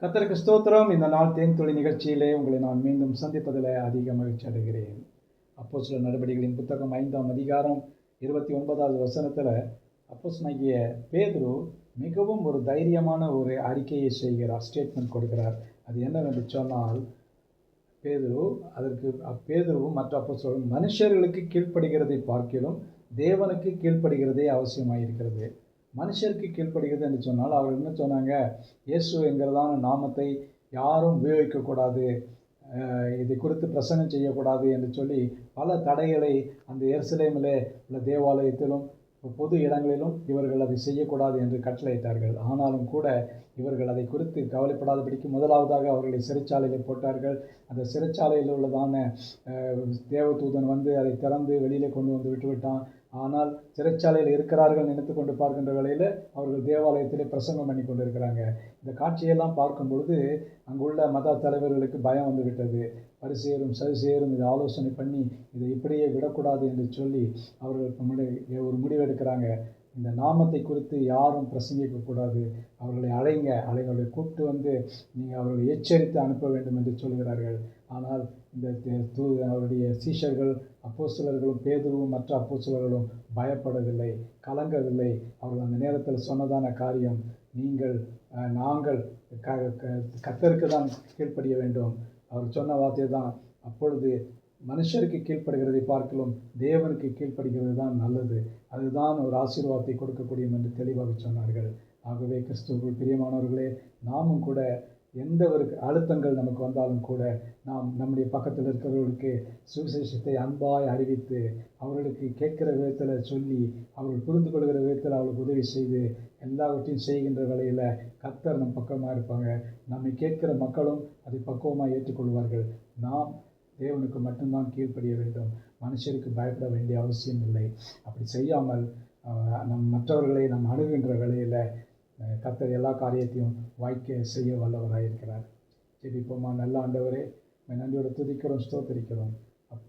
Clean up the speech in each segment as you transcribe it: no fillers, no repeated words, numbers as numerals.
கர்த்தருக்கு ஸ்தோத்திரம். இந்த நாள் தேன்துளி நிகழ்ச்சியிலே உங்களை நான் மீண்டும் சந்திப்பதில் அதிக மகிழ்ச்சி அடைகிறேன். அப்போஸ்தலர் நடபடிகளின் புத்தகம் 5ஆம் அதிகாரம் 29வது வசனத்தில் அப்போஸ்தலனாகிய பேதுரு மிகவும் ஒரு தைரியமான ஒரு அறிக்கையை செய்கிறார், ஸ்டேட்மெண்ட் கொடுக்கிறார். அது என்னவென்று சொன்னால், பேதுருவும் மற்ற அப்போஸ்தலரும் மனுஷர்களுக்கு கீழ்ப்படுகிறதை பார்க்கிலும் தேவனுக்கு கீழ்ப்படுகிறதே அவசியமாயிருக்கிறது. மனுஷருக்கு கீழ்ப்படுகிறது என்று சொன்னால் அவர்கள் என்ன சொன்னாங்க, இயேசு என்கிறதான நாமத்தை யாரும் உபயோகிக்கக்கூடாது, இதை குறித்து பிரசங்கம் செய்யக்கூடாது என்று சொல்லி பல தடைகளை அந்த எருசலேமிலே உள்ள தேவாலயத்திலும் பொது இடங்களிலும் இவர்கள் அதை செய்யக்கூடாது என்று கட்டளையிட்டார்கள். ஆனாலும் கூட இவர்கள் அதை குறித்து கவலைப்படாதபடிக்கு முதலாவதாக அவர்களை சிறைச்சாலையில் போட்டார்கள். அந்த சிறைச்சாலையில் உள்ளதான தேவதூதன் வந்து அதை திறந்து வெளியிலே கொண்டு வந்து விட்டுவிட்டான். ஆனால் சிறைச்சாலையில் இருக்கிறார்கள் நினைத்து கொண்டு பார்க்கின்ற வேளையில் அவர்கள் தேவாலயத்திலே பிரசங்கம் பண்ணி கொண்டு இருக்கிறாங்க. இந்த காட்சியெல்லாம் பார்க்கும் பொழுது அங்குள்ள மத தலைவர்களுக்கு பயம் வந்து விட்டது. பரிசேயரும் சதுசேயரும் இதை ஆலோசனை பண்ணி இதை இப்படியே விடக்கூடாது என்று சொல்லி அவர்கள் ஒரு முடிவெடுக்கிறாங்க. இந்த நாமத்தை குறித்து யாரும் பிரசங்கிக்கக்கூடாது, அவர்களை அவர்களை கூப்பிட்டு வந்து நீங்கள் அவர்களை எச்சரித்து அனுப்ப வேண்டும் என்று சொல்கிறார்கள். ஆனால் இந்த அவருடைய சீஷர்கள் அப்போஸ்தலர்களும் பேதுருவும் மற்ற அப்போஸ்தலர்களும் பயப்படவில்லை, கலங்கவில்லை. அவர்கள் அந்த நேரத்தில் சொன்னதான காரியம், நாங்கள் கர்த்தருக்கு தான் கீழ்ப்படிய வேண்டும். அவர் சொன்ன வார்த்தை தான், அப்பொழுது மனுஷருக்கு கீழ்ப்படுகிறதை பார்க்கலாம் தேவனுக்கு கீழ்ப்படுகிறது தான் நல்லது, அதுதான் ஒரு ஆசீர்வாதத்தை கொடுக்கக்கூடியும் என்று தெளிவாக சொன்னார்கள். ஆகவே கிறிஸ்துவுக்குள் பிரியமானவர்களே, நாமும் கூட எந்த ஒரு அழுத்தங்கள் நமக்கு வந்தாலும் கூட நாம் நம்முடைய பக்கத்தில் இருக்கிறவர்களுக்கு சுவிசேஷத்தை அன்பாய் அறிவித்து அவர்களுக்கு கேட்கிற விதத்தில் சொல்லி அவர்கள் புரிந்து கொள்கிற விதத்தில் அவர்களுக்கு உதவி செய்து எல்லாவற்றையும் செய்கின்ற வேளையில் கர்த்தர் நம் பக்கமாக இருப்பாங்க. நம்மை கேட்கிற மக்களும் அதை பக்குவமாக ஏற்றுக்கொள்வார்கள். நாம் தேவனுக்கு மட்டும்தான் கீழ்ப்படிய வேண்டும், மனுஷருக்கு பயப்பட வேண்டிய அவசியம் இல்லை. அப்படி செய்யாமல் மற்றவர்களை நாம் அணுகின்ற வேளையில் கர்த்தர் எல்லா காரியத்தையும் வாய்க்க செய்ய வல்லவராயிருக்கிறார். ஜெபிப்போமா. நல்ல ஆண்டவரே, நன்றியோடு துதிக்கிறோம், ஸ்தோத்திரிக்கிறோம்.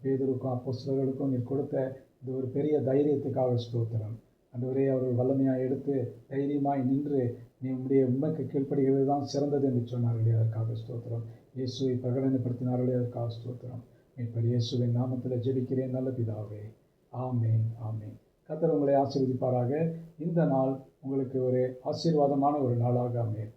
பேதுருக்கும் அப்போஸ்தலர்களுக்கும் நீர் கொடுத்த இந்த ஒரு பெரிய தைரியத்துக்காக ஸ்தோத்திரம். ஆண்டவரே, அவர்கள் வல்லமையாக எடுத்து தைரியமாய் நின்று நீ உண்மைக்கு கீழ்ப்படுகிறது தான் சிறந்தது என்று சொன்னார்களே, அதற்காக ஸ்தோத்திரம். இயேசுவை பிரகடனப்படுத்தினார்களே, அதற்காக ஸ்தோத்திரம். மீட்பர் இயேசுவின் நாமத்தில் ஜெபிக்கிறேன் நல்ல பிதாவே, ஆமேன், ஆமேன். கர்த்தர் உங்களை ஆசீர்வதிப்பாராக. இந்த நாள் உங்களுக்கு ஒரு ஆசீர்வாதமான ஒரு நாளாக அமையும்.